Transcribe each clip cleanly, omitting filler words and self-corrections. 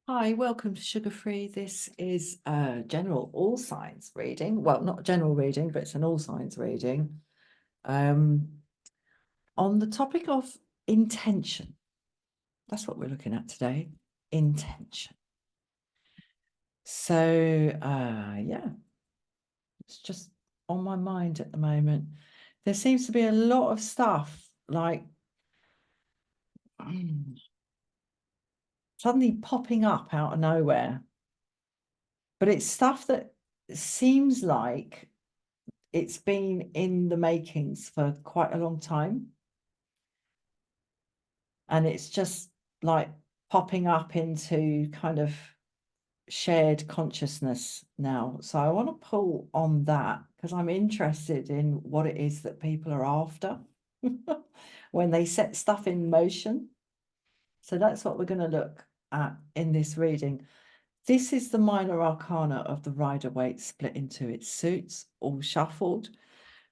Hi, welcome to Sugar Free. This is a general all signs reading. Well, not a general reading, but it's an all signs reading on the topic of intention. That's what we're looking at today, intention. So, yeah, it's just on my mind at the moment. There seems to be a lot of stuff like suddenly popping up out of nowhere. But it's stuff that seems like it's been in the makings for quite a long time. And it's just like popping up into kind of shared consciousness now. So I want to pull on that because I'm interested in what it is that people are after when they set stuff in motion. So that's what we're going to look at in this reading. This is the minor arcana of the Rider-Waite split into its suits, all shuffled.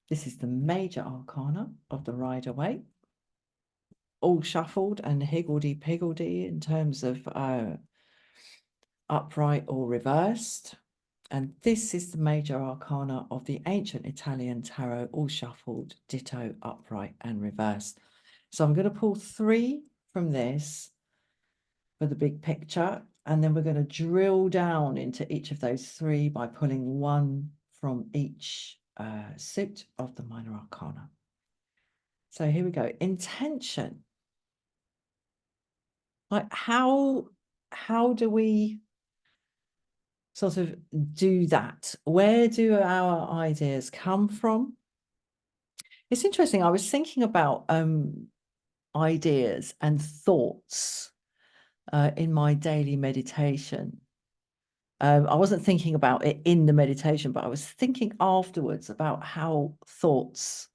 This is the major arcana of the Rider-Waite, all shuffled and higgledy-piggledy in terms of upright or reversed. And this is the major arcana of the ancient Italian tarot, all shuffled, ditto, upright and reversed. So I'm going to pull 3 from this for the big picture, and then we're going to drill down into each of those 3 by pulling 1 from each suit of the minor arcana. So here we go. Intention. Like how do we sort of do that? Where do our ideas come from? It's interesting. I was thinking about ideas and thoughts in my daily meditation. I wasn't thinking about it in the meditation, but I was thinking afterwards about how thoughts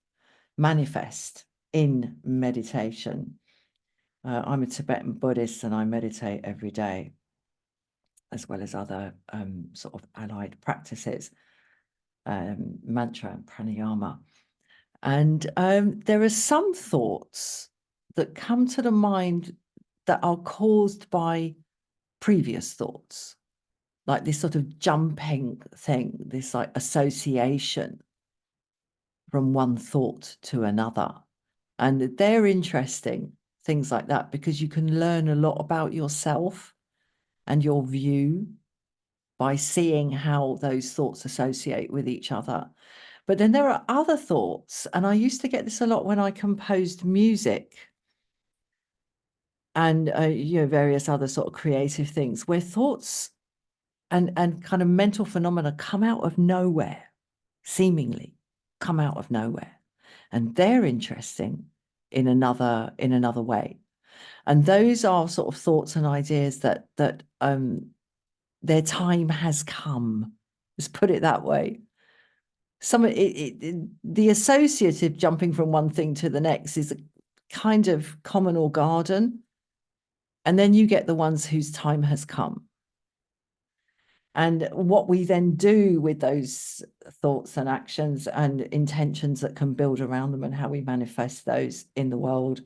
manifest in meditation. I'm a Tibetan Buddhist and I meditate every day, as well as other sort of allied practices, mantra and pranayama. And there are some thoughts that come to the mind that are caused by previous thoughts, like this sort of jumping thing, this like association from one thought to another. And they're interesting, things like that, because you can learn a lot about yourself and your view by seeing how those thoughts associate with each other. But then there are other thoughts, and I used to get this a lot when I composed music and various other sort of creative things, where thoughts and kind of mental phenomena come out of nowhere, seemingly come out of nowhere, and they're interesting in another way. And those are sort of thoughts and ideas that their time has come. Let's put it that way. The associative jumping from one thing to the next is a kind of common or garden. And then you get the ones whose time has come. And what we then do with those thoughts and actions and intentions that can build around them, and how we manifest those in the world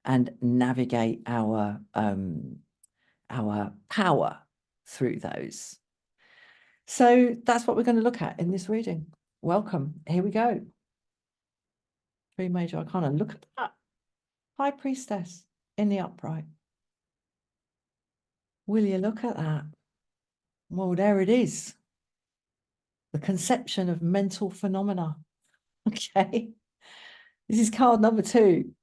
and navigate our power through those. So that's what we're going to look at in this reading. Welcome. Here we go. 3 major arcana. Look at that. High Priestess in the upright. Will you look at that? Well, there it is. The conception of mental phenomena. Okay. This is card number 2.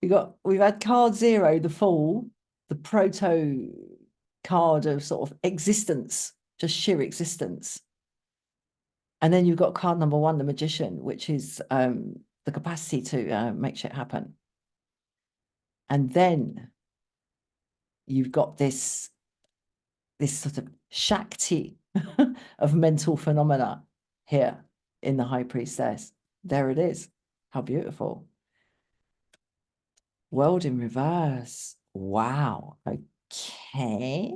We've had card 0, the Fool, the proto card of sort of existence, just sheer existence. And then you've got card number 1, the Magician, which is the capacity to make shit happen. And then you've got this sort of Shakti of mental phenomena here in the High Priestess. There it is. How beautiful. World in reverse. Wow. Okay.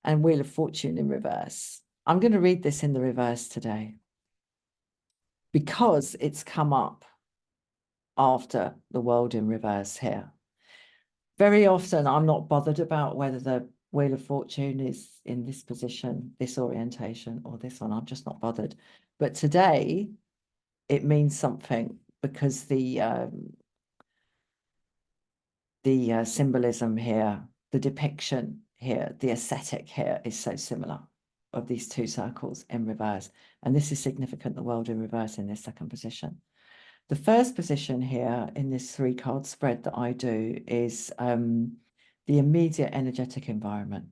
And Wheel of Fortune in reverse. I'm going to read this in the reverse today because it's come up after the World in reverse here. Very often I'm not bothered about whether the Wheel of Fortune is in this position, this orientation, or this one. I'm just not bothered. But today, it means something because the symbolism here, the depiction here, the aesthetic here is so similar of these two circles in reverse. And this is significant, the world in reverse in this second position. The first position here in this 3-card spread that I do is the immediate energetic environment.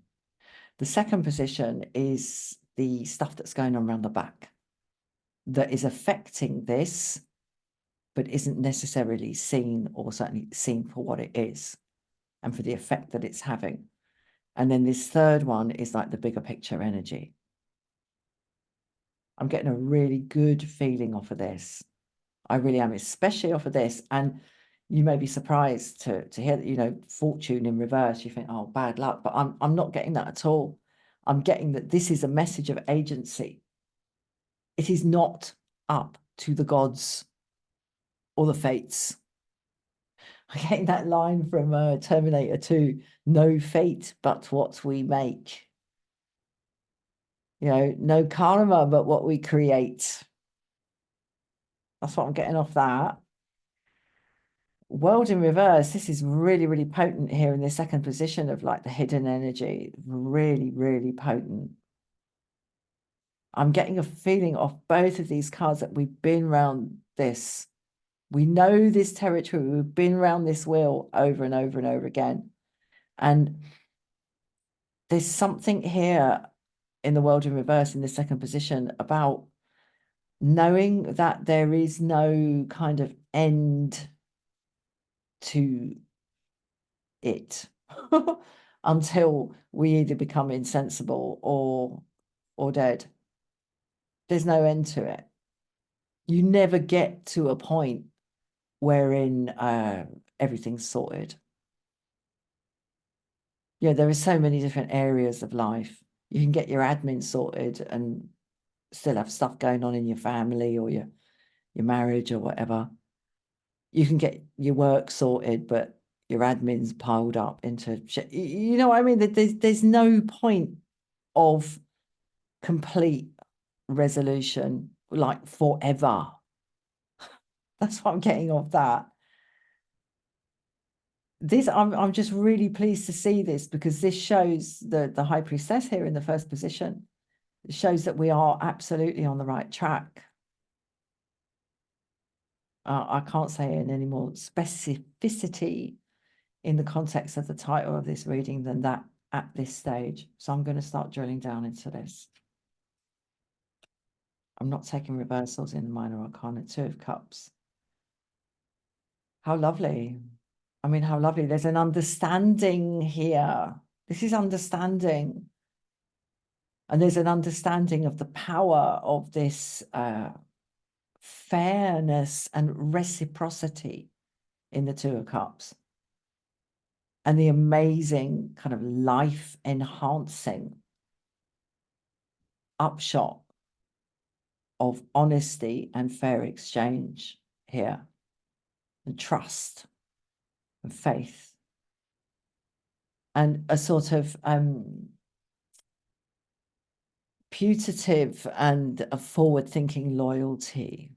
The second position is the stuff that's going on around the back that is affecting this, but isn't necessarily seen, or certainly seen for what it is and for the effect that it's having. And then this third one is like the bigger picture energy. I'm getting a really good feeling off of this. I really am, especially off of this. And you may be surprised to hear that, you know, fortune in reverse. You think, oh, bad luck. But I'm not getting that at all. I'm getting that this is a message of agency. It is not up to the gods or the fates. I'm getting that line from Terminator 2, no fate but what we make. You know, no karma but what we create. That's what I'm getting off that. World in reverse, this is really, really potent here in the second position of like the hidden energy. Really, really potent. I'm getting a feeling off both of these cards that we've been around this. We know this territory. We've been around this wheel over and over and over again. And there's something here in the world in reverse in the second position about knowing that there is no kind of end to it until we either become insensible or dead. There's no end to it. You never get to a point wherein everything's sorted. Yeah, there are so many different areas of life. You can get your admin sorted and still have stuff going on in your family or your marriage or whatever. You can get your work sorted, but your admin's piled up into shit. You know what I mean? There's no point of complete resolution, like forever. That's what I'm getting off that. This I'm just really pleased to see this, because this shows the High Priestess here in the first position. It shows that we are absolutely on the right track. I can't say in any more specificity in the context of the title of this reading than that at this stage. So I'm going to start drilling down into this. I'm not taking reversals in the Minor Arcana. 2 of Cups. How lovely. I mean, how lovely. There's an understanding here. This is understanding. And there's an understanding of the power of this fairness and reciprocity in the 2 of Cups. And the amazing kind of life-enhancing upshot of honesty and fair exchange here, and trust and faith, and a sort of putative and a forward-thinking loyalty.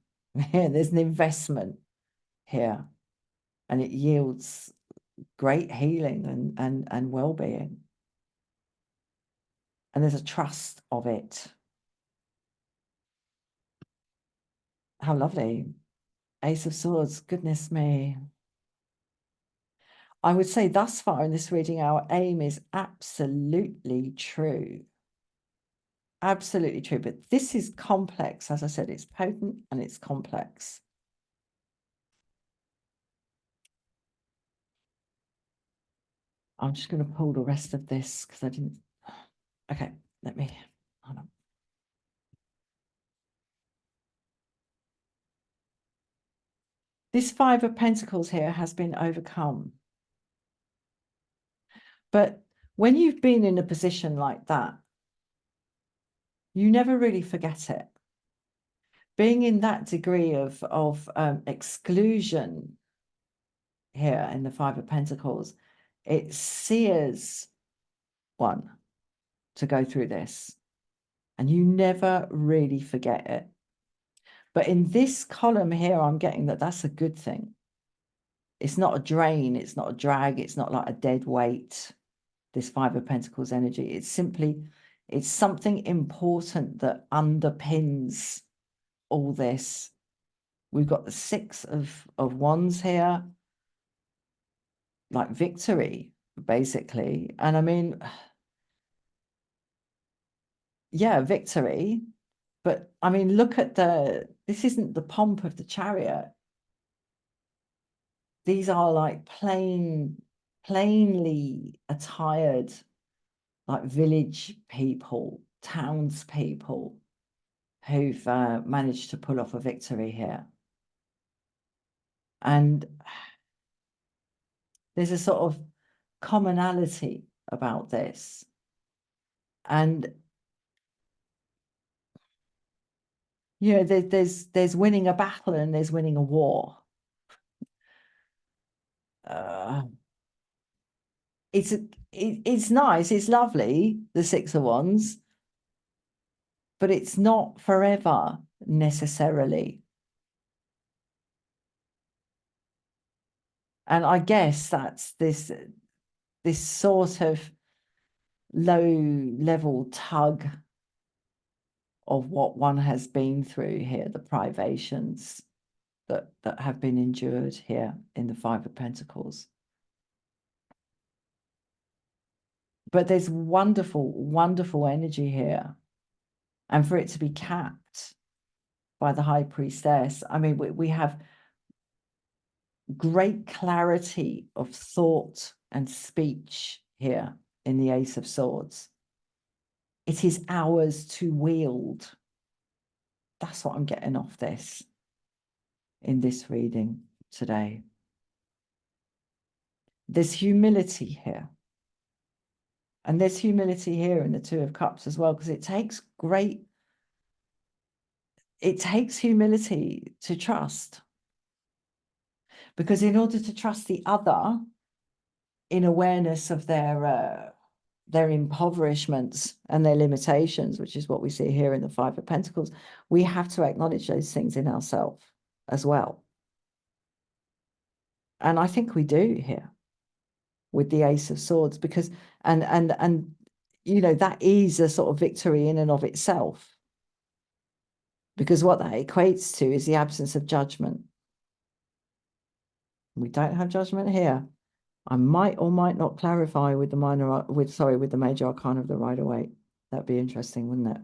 There's an investment here, and it yields great healing and well-being. And there's a trust of it. How lovely. Ace of Swords, goodness me. I would say thus far in this reading, our aim is absolutely true. Absolutely true. But this is complex. As I said, it's potent and it's complex. I'm just going to pull the rest of this because I didn't. Okay, let me. Hold on. This 5 of Pentacles here has been overcome. But when you've been in a position like that, you never really forget it. Being in that degree of exclusion here in the 5 of Pentacles, it sears one to go through this, and you never really forget it. But in this column here, I'm getting that that's a good thing. It's not a drain, it's not a drag, it's not like a dead weight, this Five of Pentacles energy. It's simply, it's something important that underpins all this. We've got the Six of Wands here, like victory, basically. And I mean, yeah, victory. But I mean, look at this isn't the pomp of the Chariot. These are like plainly attired, like village people, townspeople who've managed to pull off a victory here. And there's a sort of commonality about this. And you know, there's winning a battle and there's winning a war. It's nice, it's lovely, the Six of Wands, but it's not forever necessarily. And I guess that's this sort of low level tug of what one has been through here, the privations that have been endured here in the Five of Pentacles. But there's wonderful, wonderful energy here. And for it to be capped by the High Priestess, I mean, we have great clarity of thought and speech here in the Ace of Swords. It is ours to wield. That's what I'm getting off this in this reading today. There's humility here. And there's humility here in the Two of Cups as well, because it takes humility to trust. Because in order to trust the other in awareness of their impoverishments and their limitations, which is what we see here in the Five of Pentacles, we have to acknowledge those things in ourselves as well. And I think we do here with the Ace of Swords, because and you know, that is a sort of victory in and of itself, because what that equates to is the absence of judgment. We don't have judgment here. I might or might not clarify with the major arcana of the Rider-Waite. That'd be interesting, wouldn't it?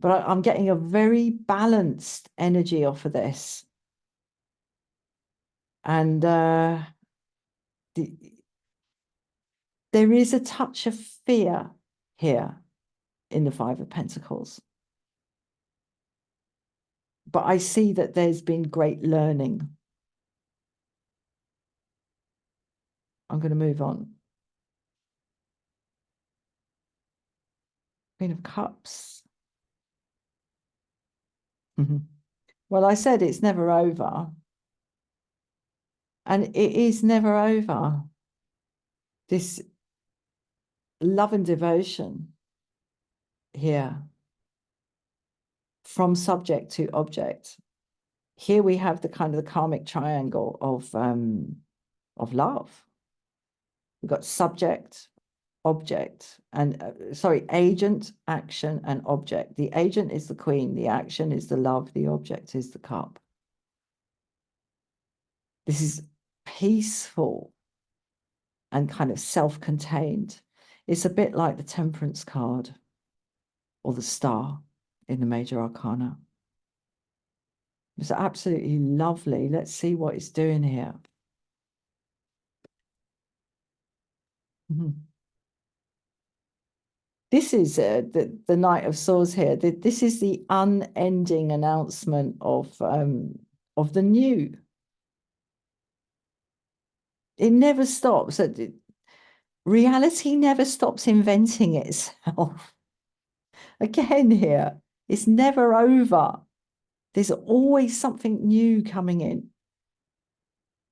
But I'm getting a very balanced energy off of this. And there is a touch of fear here in the Five of Pentacles. But I see that there's been great learning. I'm going to move on. Queen of Cups. Well, I said it's never over. And it is never over. This love and devotion here, from subject to object. Here we have the kind of the karmic triangle of love. We've got subject, object, and agent, action, and object. The agent is the Queen, the action is the love, the object is the cup. This is peaceful and kind of self-contained. It's a bit like the Temperance card or the Star in the major arcana. It's absolutely lovely. Let's see what it's doing here. This is the Knight of Swords here. This is the unending announcement of the new. It never stops. Reality never stops inventing itself. Again here, it's never over. There's always something new coming in.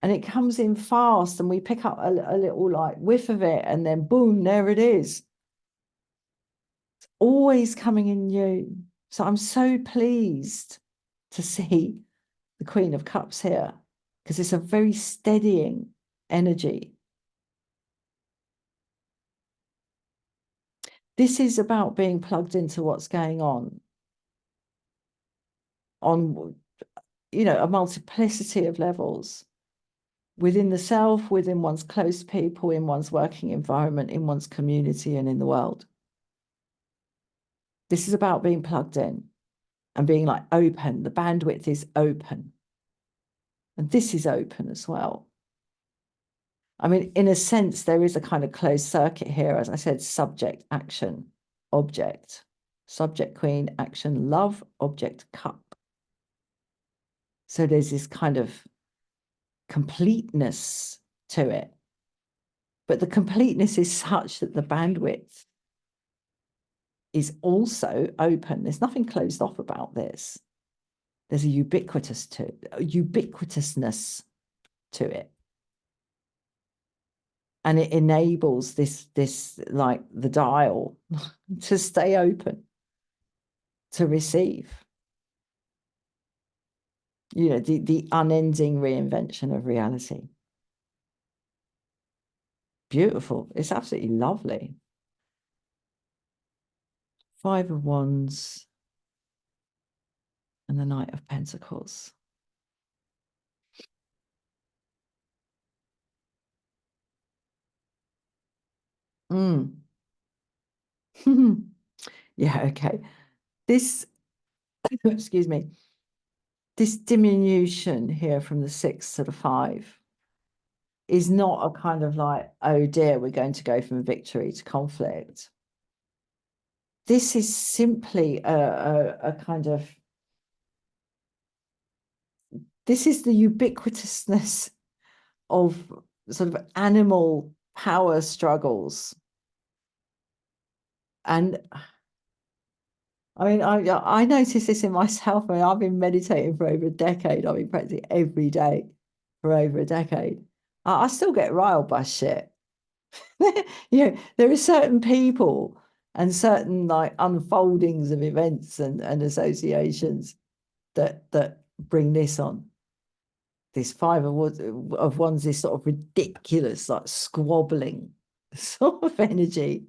And it comes in fast, and we pick up a little like whiff of it, and then boom, there it is. It's always coming in new. So I'm so pleased to see the Queen of Cups here, because it's a very steadying energy. This is about being plugged into what's going on, a multiplicity of levels within the self, within one's close people, in one's working environment, in one's community, and in the world. This is about being plugged in and being like open. The bandwidth is open. And this is open as well. I mean, in a sense, there is a kind of closed circuit here. As I said, subject, action, object, subject, queen, action, love, object, cup. So there's this kind of completeness to it. But the completeness is such that the bandwidth is also open. There's nothing closed off about this. There's a ubiquitousness to it. And it enables this like the dial to stay open, to receive. The unending reinvention of reality. Beautiful. It's absolutely lovely. 5 of Wands and the Knight of Pentacles. Yeah, okay. This, excuse me, this diminution here from the 6 to the 5 is not a kind of like, oh dear, we're going to go from victory to conflict. This is simply a kind of, this is the ubiquitousness of sort of animal power struggles. And I mean, I notice this in myself. I mean, I've been meditating for over a decade. I've been practicing every day for over a decade. I still get riled by shit. There are certain people and certain like unfoldings of events and associations that bring this on. This 5 of Wands, this sort of ridiculous, like squabbling sort of energy.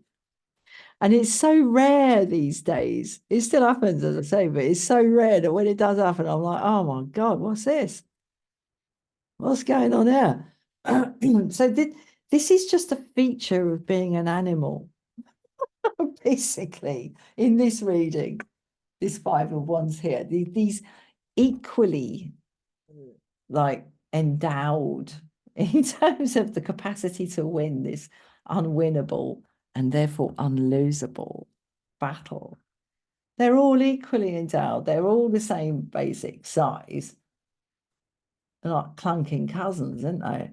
And it's so rare these days. It still happens, as I say, but it's so rare that when it does happen, I'm like, oh my God, what's this? What's going on there? So this is just a feature of being an animal, basically, in this reading, this 5 of Wands here. These equally like endowed in terms of the capacity to win this unwinnable and therefore unlosable battle. They're all equally endowed. They're all the same basic size. They're like clunking cousins, aren't they?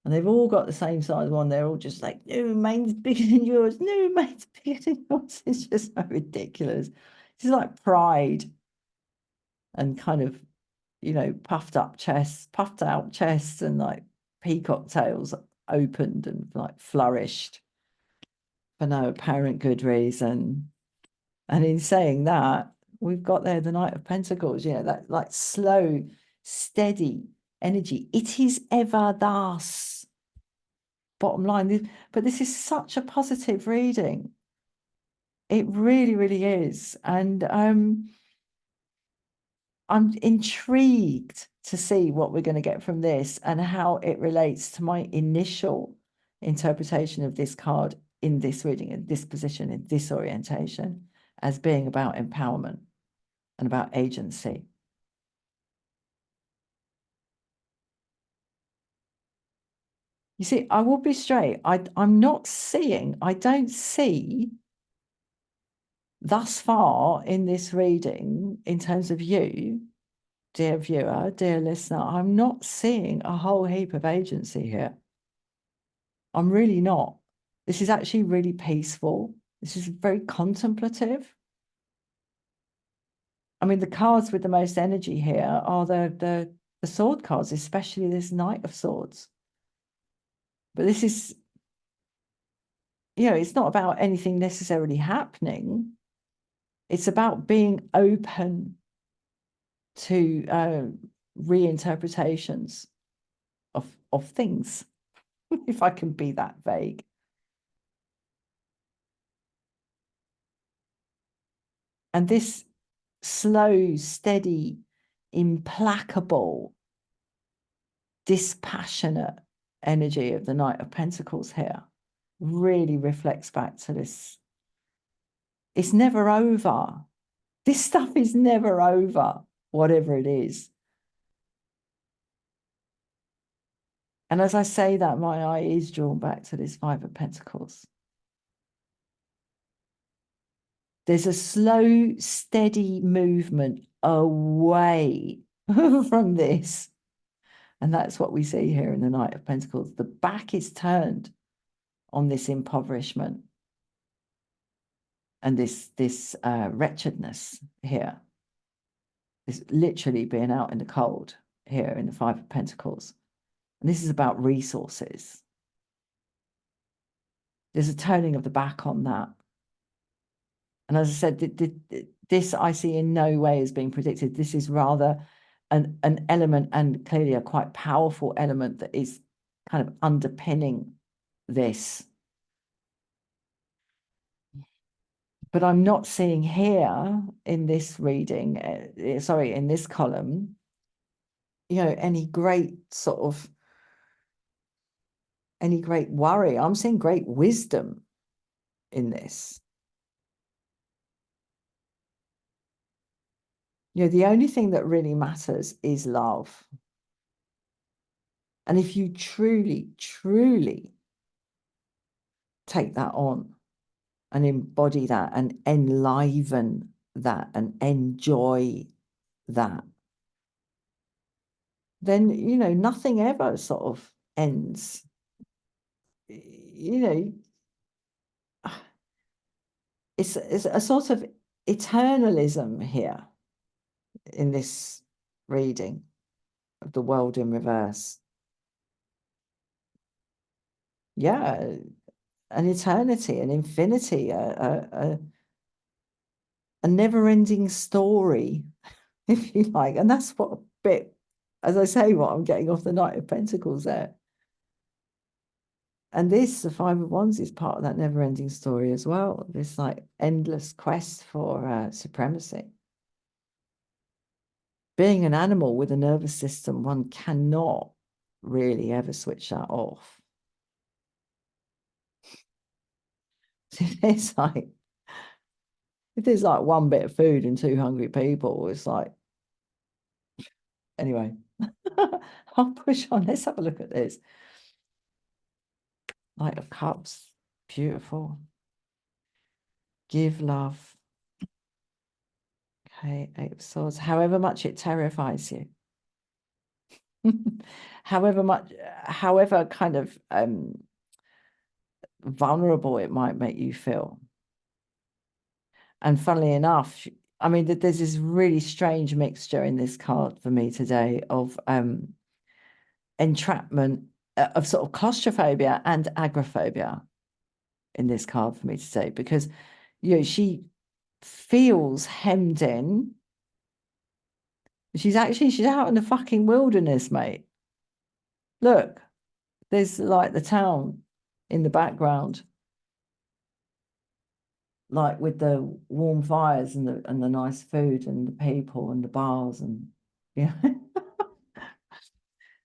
And they've all got the same size one. They're all just like, no, mine's bigger than yours. No, mine's bigger than yours. It's just so ridiculous. It's like pride and kind of, puffed out chests and like peacock tails opened and like flourished for no apparent good reason. And in saying that, we've got there the Knight of Pentacles, that like slow, steady energy. It is ever thus. Bottom line, but this is such a positive reading. It really, really is. And I'm intrigued to see what we're going to get from this and how it relates to my initial interpretation of this card in this reading, in this position, in this orientation, as being about empowerment and about agency. You see, I will be straight. I don't see thus far in this reading, in terms of you, dear viewer, dear listener, I'm not seeing a whole heap of agency here. I'm really not. This is actually really peaceful. This is very contemplative. I mean, the cards with the most energy here are the the sword cards, especially this Knight of Swords. But this is, it's not about anything necessarily happening. It's about being open to reinterpretations of things, if I can be that vague. And this slow, steady, implacable, dispassionate energy of the Knight of Pentacles here really reflects back to this. It's never over. This stuff is never over, whatever it is. And as I say that, my eye is drawn back to this Five of Pentacles. There's a slow, steady movement away from this. And that's what we see here in the Knight of Pentacles. The back is turned on this impoverishment and this wretchedness here. This literally being out in the cold here in the Five of Pentacles. And this is about resources. There's a turning of the back on that. And as I said, this I see in no way as being predicted. This is rather an element, and clearly a quite powerful element, that is kind of underpinning this. But I'm not seeing here in this reading, in this column, any great worry. I'm seeing great wisdom in this. The only thing that really matters is love. And if you truly, truly take that on and embody that and enliven that and enjoy that, then, nothing ever sort of ends. It's a sort of eternalism here in this reading of the world in reverse. Yeah, an eternity, an infinity, a never-ending story, if you like. And that's what a bit, as I say, what I'm getting off the Knight of Pentacles there. And this, the Five of Wands, is part of that never-ending story as well. This like endless quest for supremacy. Being an animal with a nervous system, one cannot really ever switch that off. If there's like one bit of food and two hungry people, it's like, anyway, I'll push on. Let's have a look at this. Knight of Cups, beautiful. Give love. Okay, Eight of Swords. However much it terrifies you, however kind of vulnerable it might make you feel. And funnily enough, I mean, there's this really strange mixture in this card for me today of entrapment, of sort of claustrophobia and agoraphobia in this card for me today, because she feels hemmed in. She's out in the fucking wilderness, mate. Look, there's like the town in the background, like with the warm fires and the nice food and the people and the bars and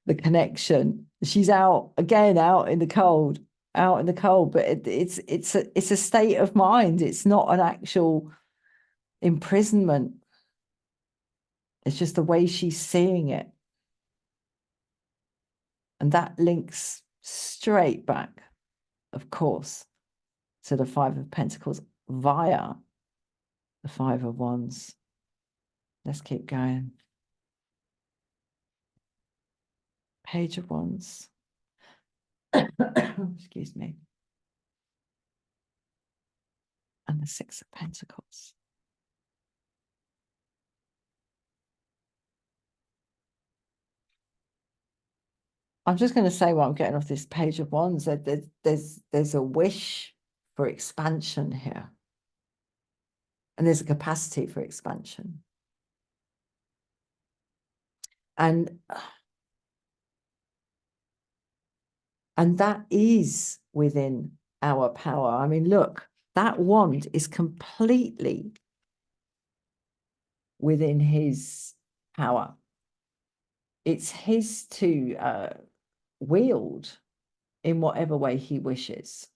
the connection. She's out again, out in the cold, but it's a state of mind. It's not an actual imprisonment. It's just the way she's seeing it. And that links straight back, of course, to the Five of Pentacles via the Five of Wands. Let's keep going. Page of Wands. Excuse me. And the Six of Pentacles. I'm just going to say what I'm getting off this page of wands, that there's a wish for expansion here. And there's a capacity for expansion. And that is within our power. I mean, look, that wand is completely within his power. It's his to wield in whatever way he wishes.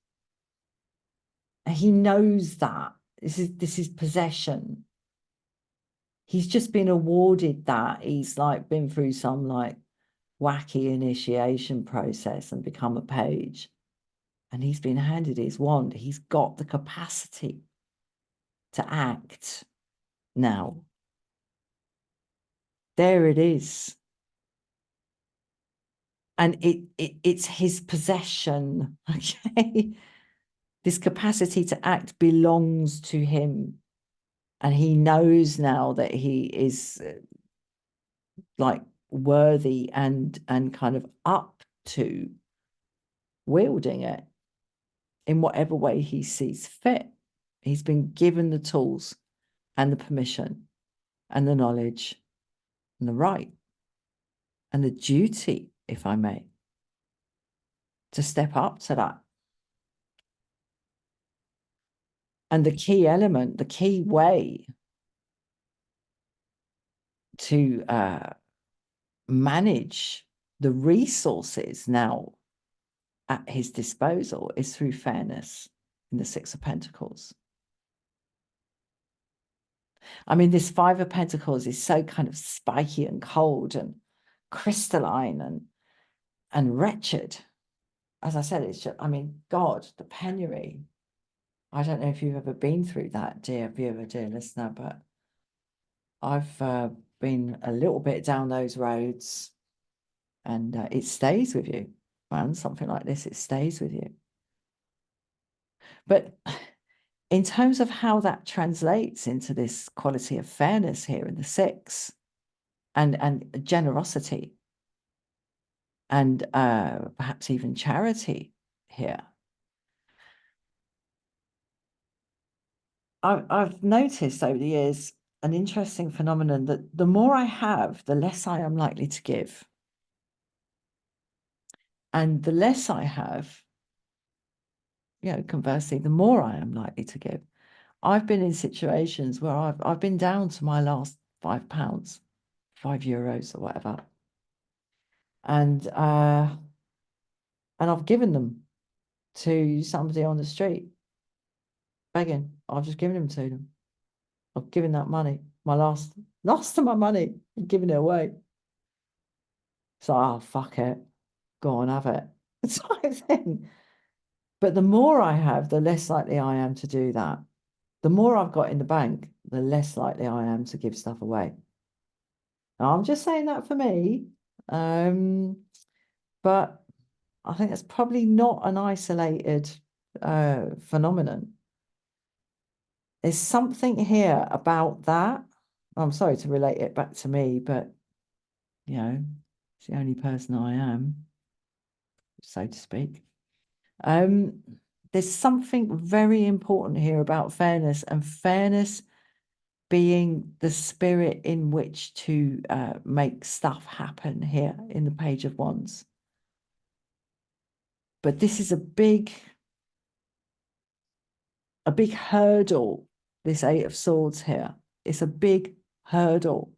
He knows that. This is possession. He's just been awarded that. He's like been through some like wacky initiation process and become a page. And he's been handed his wand. He's got the capacity to act now. There it is. And it's his possession, okay? This capacity to act belongs to him. And he knows now that he is like worthy and kind of up to wielding it in whatever way he sees fit. He's been given the tools and the permission and the knowledge and the right and the duty, if I may, to step up to that. And the key element, the key way to manage the resources now at his disposal is through fairness in the Six of Pentacles. I mean, this Five of Pentacles is so kind of spiky and cold and crystalline and wretched. As I said, it's just, I mean, God, the penury. I don't know if you've ever been through that, dear viewer, dear listener, but I've been a little bit down those roads, and it stays with you, man. Something like this, it stays with you. But in terms of how that translates into this quality of fairness here in the Six, and generosity, and perhaps even charity here, I've noticed over the years an interesting phenomenon that the more I have, the less I am likely to give. And the less I have, you know, conversely, the more I am likely to give. I've been in situations where I've been down to my last £5, €5 or whatever. And I've given them to somebody on the street, begging. I've just given them to them. I've given that money, my last of my money, and given it away. So, oh, fuck it. Go on, have it. Sort of thing. But the more I have, the less likely I am to do that. The more I've got in the bank, the less likely I am to give stuff away. Now, I'm just saying that for me. But I think that's probably not an isolated phenomenon. There's something here about that. I'm sorry to relate it back to me, but, you know, it's the only person I am, so to speak. There's something very important here about fairness, and fairness being the spirit in which to make stuff happen here in the Page of Wands. But this is a big hurdle, this Eight of Swords here. It's a big hurdle.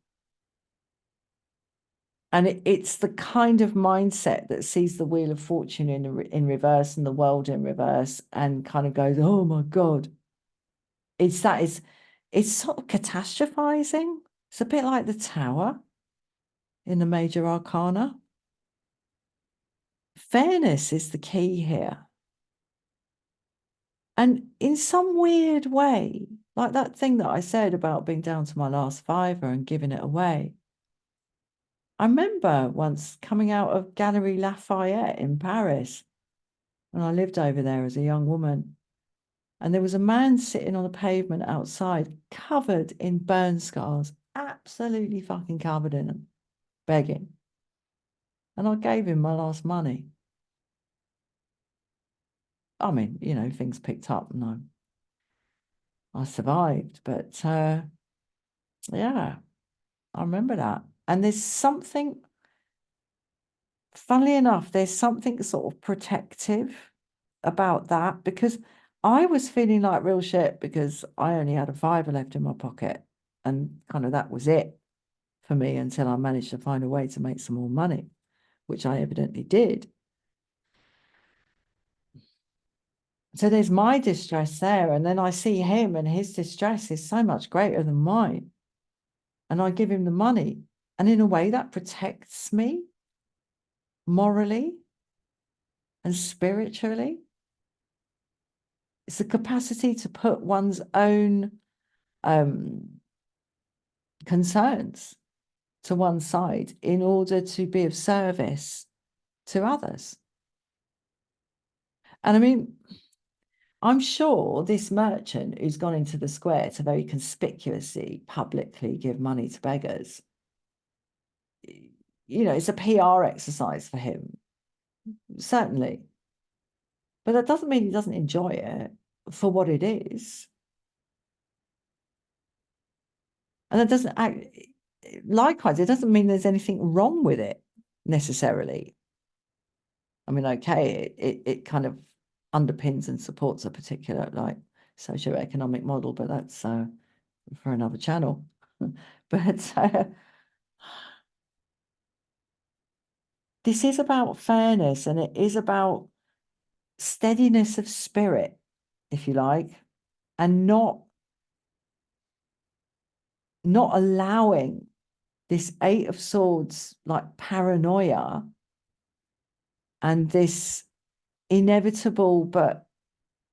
And it's the kind of mindset that sees the Wheel of Fortune in reverse and the world in reverse and kind of goes, oh my God. It's sort of catastrophizing. It's a bit like the Tower in the Major Arcana. Fairness is the key here. And in some weird way, like that thing that I said about being down to my last fiver and giving it away. I remember once coming out of Galerie Lafayette in Paris, and I lived over there as a young woman. And there was a man sitting on the pavement outside, covered in burn scars, absolutely fucking covered in them, begging. And I gave him my last money. I mean, you know, things picked up and I survived. But yeah, I remember that. And there's something, funnily enough, there's something sort of protective about that, because I was feeling like real shit because I only had a fiver left in my pocket, and kind of that was it for me until I managed to find a way to make some more money, which I evidently did. So there's my distress there, and then I see him and his distress is so much greater than mine, and I give him the money, and in a way that protects me morally and spiritually. It's the capacity to put one's own concerns to one side in order to be of service to others. And I mean, I'm sure this merchant who's gone into the square to very conspicuously, publicly give money to beggars, you know, it's a PR exercise for him, certainly. But that doesn't mean he doesn't enjoy it for what it is. And that doesn't act, likewise, it doesn't mean there's anything wrong with it necessarily. I mean, okay, it kind of underpins and supports a particular like socioeconomic model, but that's for another channel. But this is about fairness, and it is about steadiness of spirit, if you like, and not allowing this Eight of Swords like paranoia and this inevitable but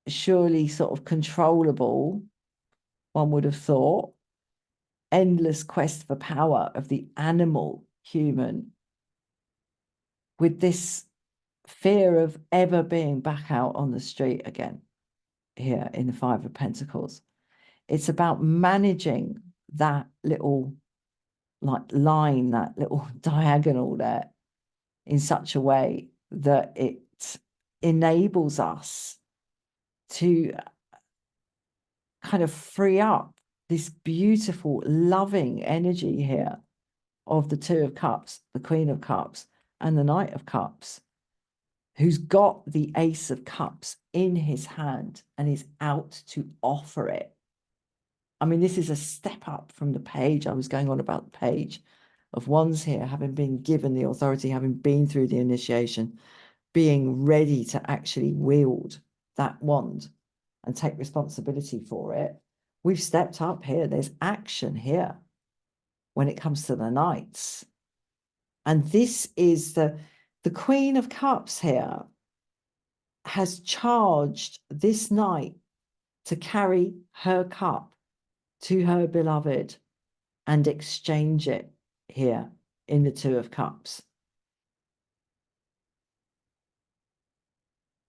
surely sort of controllable, one would have thought, endless quest for power of the animal human, with this fear of ever being back out on the street again here in the Five of Pentacles. It's about managing that little like line, that little diagonal there, in such a way that it enables us to kind of free up this beautiful, loving energy here of the Two of Cups, the Queen of Cups, and the Knight of Cups, who's got the Ace of Cups in his hand and is out to offer it. I mean, this is a step up from the page. I was going on about the Page of Wands here, having been given the authority, having been through the initiation, being ready to actually wield that wand and take responsibility for it. We've stepped up here. There's action here when it comes to the Knights. And this is the Queen of Cups here has charged this knight to carry her cup to her beloved and exchange it here in the Two of Cups.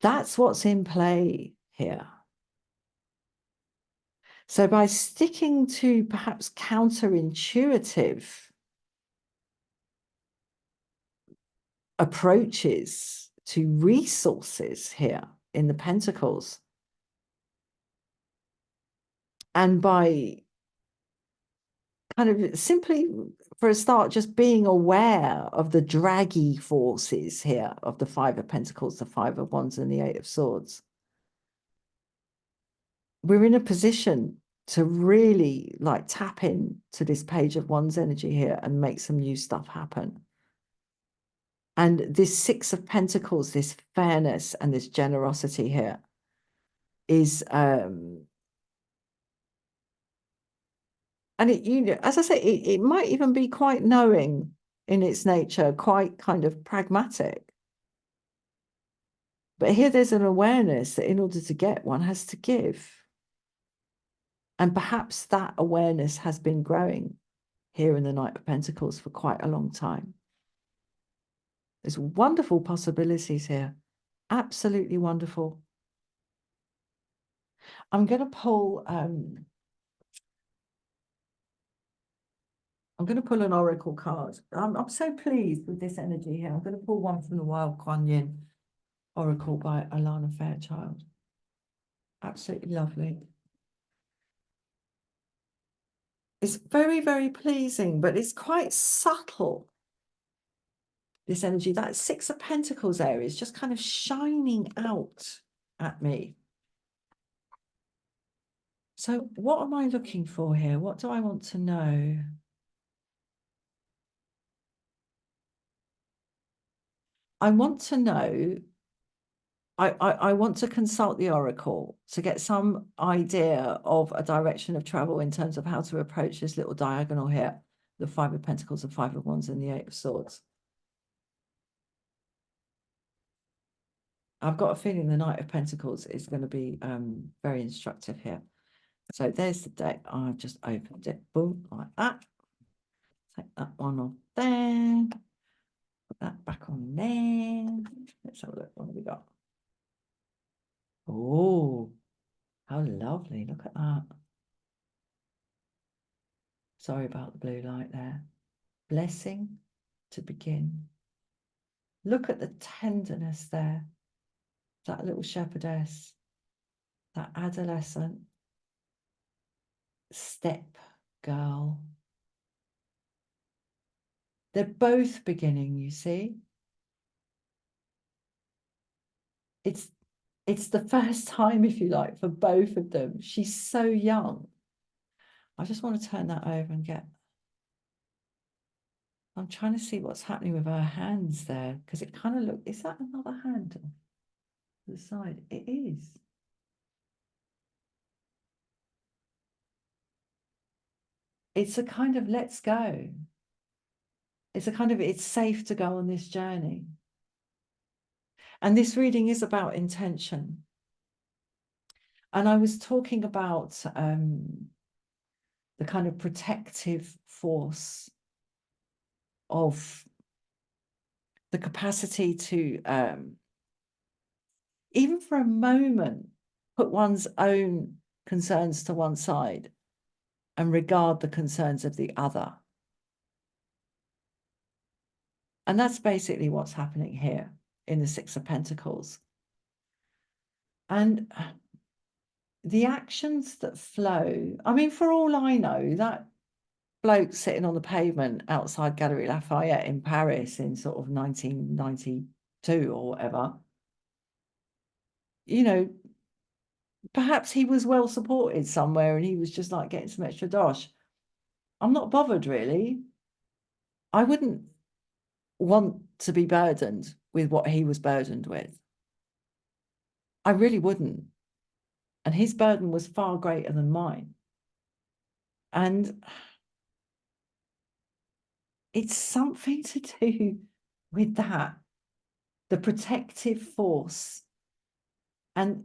That's what's in play here. So by sticking to perhaps counterintuitive approaches to resources here in the Pentacles, and by kind of simply, for a start, just being aware of the draggy forces here of the Five of Pentacles, the Five of Wands, and the Eight of Swords, we're in a position to really like tap in to this Page of Wands energy here and make some new stuff happen. And this Six of Pentacles, this fairness and this generosity here is and it, you know, as I say, it might even be quite knowing in its nature, quite kind of pragmatic. But here there's an awareness that in order to get, one has to give. And perhaps that awareness has been growing here in the Knight of Pentacles for quite a long time. There's wonderful possibilities here. Absolutely wonderful. I'm going to pull I'm going to pull an oracle card. I'm so pleased with this energy here. I'm going to pull one from the Wild Kuan Yin Oracle by Alana Fairchild. Absolutely lovely. It's very, very pleasing, but it's quite subtle. This energy, that Six of Pentacles area is just kind of shining out at me. So what am I looking for here? What do I want to know? I want to know, I want to consult the oracle to get some idea of a direction of travel in terms of how to approach this little diagonal here, the Five of Pentacles, the Five of Wands, and the Eight of Swords. I've got a feeling the Knight of Pentacles is going to be very instructive here. So there's the deck. I've just opened it. Boom, like that. Take that one off there. Put that back on there. Let's have a look. What have we got? Oh, how lovely. Look at that. Sorry about the blue light there. Blessing to begin. Look at the tenderness there. That little shepherdess. That adolescent. Step girl. They're both beginning, you see. It's the first time, if you like, for both of them. She's so young. I just want to turn that over and get... I'm trying to see what's happening with her hands there, because it kind of looks... Is that another hand to the side? It is. It's a kind of let's go. It's a kind of it's safe to go on this journey. And this reading is about intention. And I was talking about the kind of protective force of the capacity to, even for a moment, put one's own concerns to one side and regard the concerns of the other. And that's basically what's happening here in the Six of Pentacles. And the actions that flow, I mean, for all I know, that bloke sitting on the pavement outside Galerie Lafayette in Paris in sort of 1992 or whatever, you know, perhaps he was well supported somewhere and he was just like getting some extra dosh. I'm not bothered, really. I wouldn't want to be burdened with what he was burdened with. I really wouldn't. And his burden was far greater than mine. And it's something to do with that, the protective force and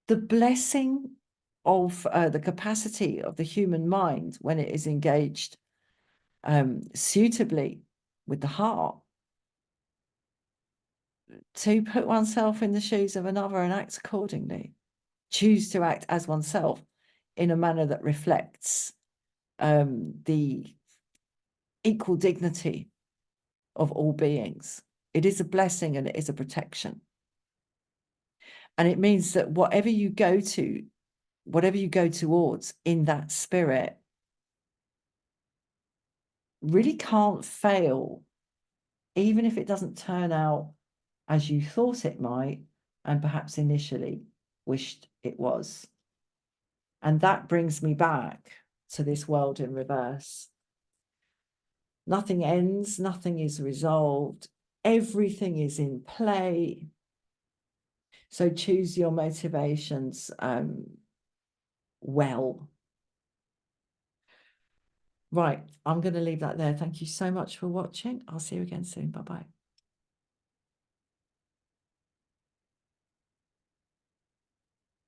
the blessing of the capacity of the human mind when it is engaged suitably with the heart to put oneself in the shoes of another and act accordingly, choose to act as oneself in a manner that reflects the equal dignity of all beings. It is a blessing and it is a protection. And it means that whatever you go towards in that spirit really can't fail, even if it doesn't turn out as you thought it might and perhaps initially wished it was. And that brings me back to this world in reverse. Nothing ends, nothing is resolved, everything is in play. So choose your motivations well. Right, I'm going to leave that there. Thank you so much for watching. I'll see you again soon. Bye-bye.